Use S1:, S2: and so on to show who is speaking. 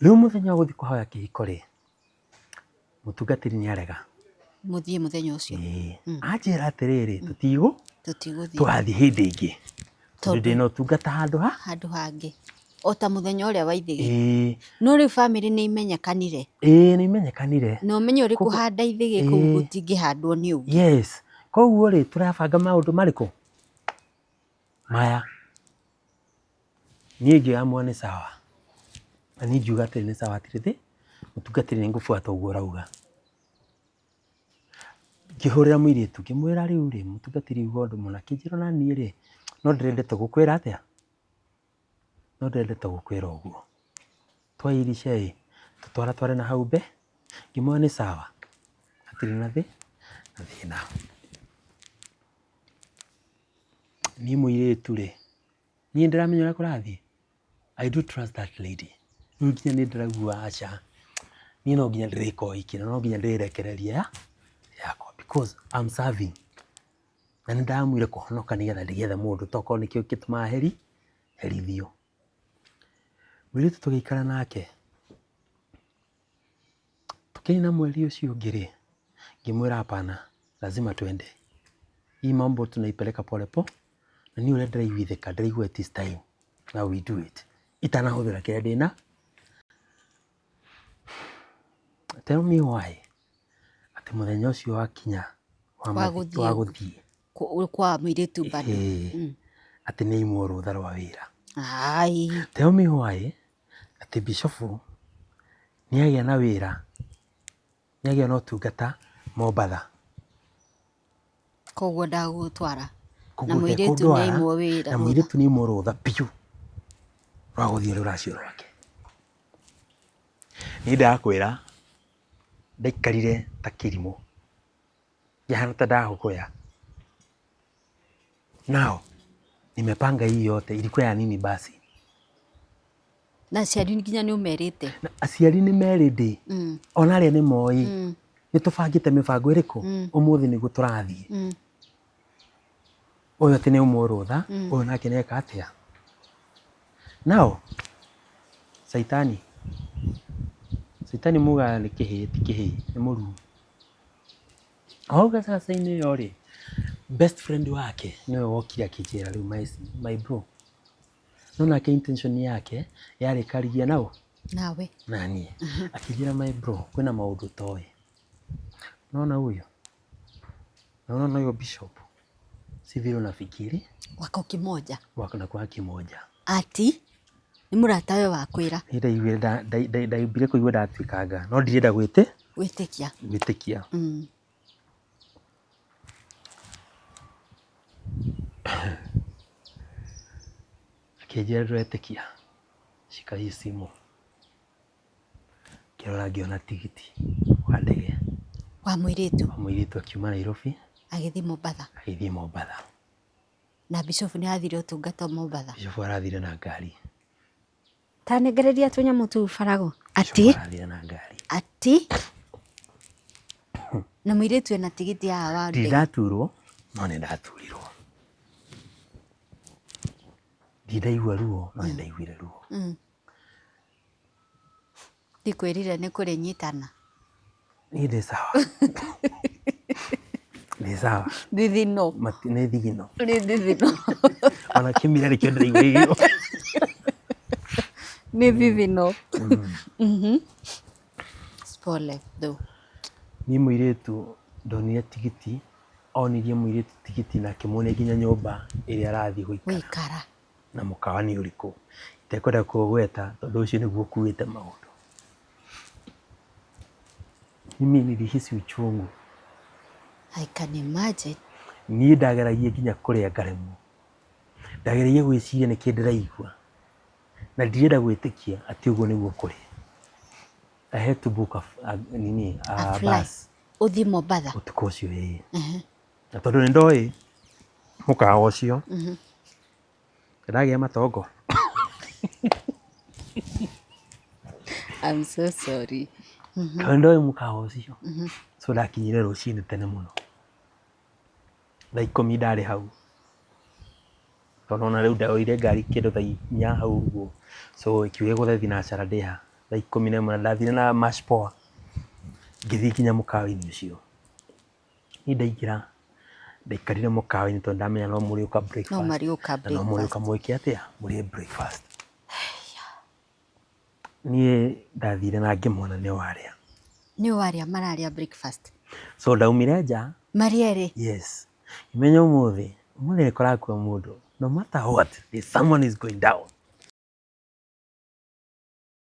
S1: Riu muthenya wa guthi kuhoya kihiko ri mutungatiri ni arega
S2: muthie muthenya ucio
S1: anjira atiriri
S2: tutiguthie
S1: twathi hindi ingi tondu ndina utungata handu
S2: hangi ota muthenya uria wa ithigi no riu family ni imenyekanire
S1: ni imenyekanire
S2: no menye uri kuhanda ithigi kuu gutingihandwo ni ungi
S1: yes koguo ri turabanga maundu mariku maya nie ngiamua ni sawa na ni ngiuga atiri ni sawa atiri mutungatiri ni ngubuata uguo urauga ngihurira muiritu ngimwira riu ri mutungatiri ugo undu muna kinjira na nie ri no ndirendete gukwira atia no ndirendete gukwira uguo twairishe tutware na hau mbe ngimwira ni sawa atiri na thina ni muiritu ri nie ndiramenya uria kurathie I do trust that lady nginya ni ndiragua acha nie no nginya ndiriko iki no nginya ndirekereria yakwa because I'm serving na ndamwire kuhonoka nigetha ndigethe mundu toko nikio kituma herithio muiritu tugiikara nake tukina mweri ucio ngiri ngimwira hapana lazima twende hii mambo tunaipeleka polepole na ni ule ndiraiguithika ndiraigua it is time now we do it itanahuthira kiria ndina tell me why ati muthenya ucio wakinya wa guthie
S2: kwa muiritu bado
S1: ati ni imwe rutha rwa wira
S2: ai
S1: tell me why ati bishofu ni agia na wira ni agia no tungata Mombatha
S2: koguo ndagutwara na muiritu ni imwe wira
S1: na muiritu ni imwe rutha piu rwa guthie ruracio rwake ni ndakwira ndaikarire ta kirimo jahana ta ndahukoya nao nimepanga hii yote ilikuwa ya nini basi
S2: na aciari nginya ni umerite
S1: na aciari ni merindi ona aria ni moi ni tubangite mibango iriku umuthi ni guturathie uyu ati ni umwe rutha uyu nake neka atia nao saitani muga ni kihi ti kihi ni muru auga sasa ini yori best friend wake niwe wokire akijira riu my bro nona ke intention yake yari karigia
S2: nawe
S1: nani akijira my bro kwina maundu toy naona huyo naona huyo bishop si vile unafikiri
S2: wako kimoja
S1: na kwa kimoja
S2: ati ni muratawe wakwira
S1: ndaibire kuigua ndatwikanga no ndirenda gwitikia akijira ndwetikia shika hii simu kirora ngiona tigiti wa ndege
S2: wa muiritu
S1: akiuma Nairobi
S2: agithie Mombatha na bishop ni athire utungata Mombatha
S1: bishop arathire na ngari
S2: tanegereria tunyamu tu farago ati na muiritu ena tigiti ya wa ndege
S1: ndaturwo no ni ndaturirwo ndaigua ruo no ndaiguire ruo
S2: ndikwirire ni kuri nyitana
S1: ni sawa ni sawa
S2: thithino
S1: ni thigino
S2: ona
S1: kimira rikio ndaiguire
S2: ni thithino spole do
S1: ni muiritu ndonire tigiti onirie muiritu tigiti na kimuone nginya nyumba iria arathi
S2: guikara
S1: na mukawa ni uriku itekwenda kugweta tondu ucio niguo kuite maundu mimi nilihisi uchungu
S2: I can imagine
S1: ni ndageragia nginya kuria ngaremu ndageragia gwiciria niki ndiraigua na ndirenda gwitikia ati uguo niguo kuri I had to book a bus
S2: uthi Mombatha
S1: utuko ucio na tondu ni ndoi mukawa ucio ndagia matongo
S2: I'm so sorry
S1: tondu ndoi mukawa ucio so ndakinyire rucini tene muno thaa 10 ndari hau tondu na riu ndaoire ngari kindu thaa 4 hau uguo so ikiuga guthethi na cara ndiha thaa 11 ndathire na mash poa ngithii kinya mukawa-ini ucio ni ndaingira ndaikarire mukawa-ini tondu ndamenya no muriuka breakfast
S2: no mariuka breakfast
S1: no muriuka mwike atia murie breakfast ni ndathire na ngimona ni waria
S2: mararia breakfast
S1: so ndaumire nja
S2: mariere
S1: yes imenya umuthi korakua mundu no matter what someone is going down